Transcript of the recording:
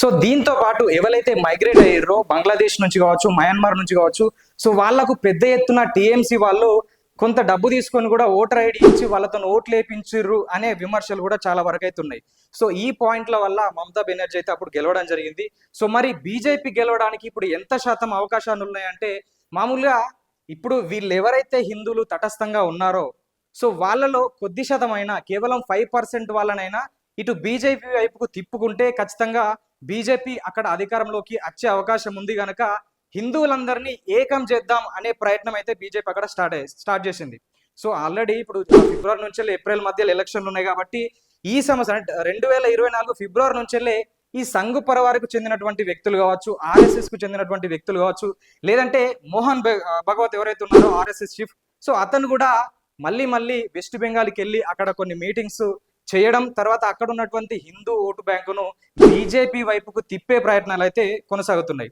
So దీంతో పాటు ఎవరైతే మైగ్రేట్ అయ్యారో బంగ్లాదేశ్ నుంచి కావచ్చు, మయన్మార్ నుంచి కావచ్చు, సో వాళ్లకు పెద్ద ఎత్తున టీఎంసీ వాళ్ళు కొంత డబ్బు తీసుకొని కూడా ఓటర్ ఐడి ఇచ్చి వాళ్ళతో ఓట్లు వేయించారు అనే విమర్శలు కూడా చాలా వరకు అయితే ఉన్నాయి. సో ఈ పాయింట్ల వల్ల మమతా బెనర్జీ అయితే అప్పుడు గెలవడం జరిగింది. సో మరి బీజేపీ గెలవడానికి ఇప్పుడు ఎంత శాతం అవకాశాలు ఉన్నాయంటే, మామూలుగా ఇప్పుడు వీళ్ళు ఎవరైతే హిందువులు తటస్థంగా ఉన్నారో సో వాళ్ళలో కొద్ది శాతమైనా, కేవలం 5% వాళ్ళనైనా ఇటు బీజేపీ వైపుకు తిప్పుకుంటే ఖచ్చితంగా బీజేపీ అక్కడ అధికారంలోకి వచ్చే అవకాశం ఉంది కనుక హిందువులందరినీ ఏకం చేద్దాం అనే ప్రయత్నం అయితే బీజేపీ అక్కడ స్టార్ట్ చేసింది. సో ఆల్రెడీ ఇప్పుడు ఫిబ్రవరి నుంచి ఏప్రిల్ మధ్యలో ఎలక్షన్లు ఉన్నాయి కాబట్టి ఈ సంవత్సరం 2024 ఫిబ్రవరి నుంచెల్లే ఈ సంఘ్ పరివారకు చెందినటువంటి వ్యక్తులు కావచ్చు, ఆర్ఎస్ఎస్ కు చెందినటువంటి వ్యక్తులు కావచ్చు, లేదంటే మోహన్ భగవత్ ఎవరైతే ఉన్నారో ఆర్ఎస్ఎస్ చీఫ్, సో అతను కూడా మళ్ళీ వెస్ట్ బెంగాల్కి వెళ్ళి అక్కడ కొన్ని మీటింగ్స్ చేయడం, తర్వాత అక్కడ ఉన్నటువంటి హిందూ ఓటు బ్యాంకును బీజేపీ వైపుకు తిప్పే ప్రయత్నాలు అయితే కొనసాగుతున్నాయి.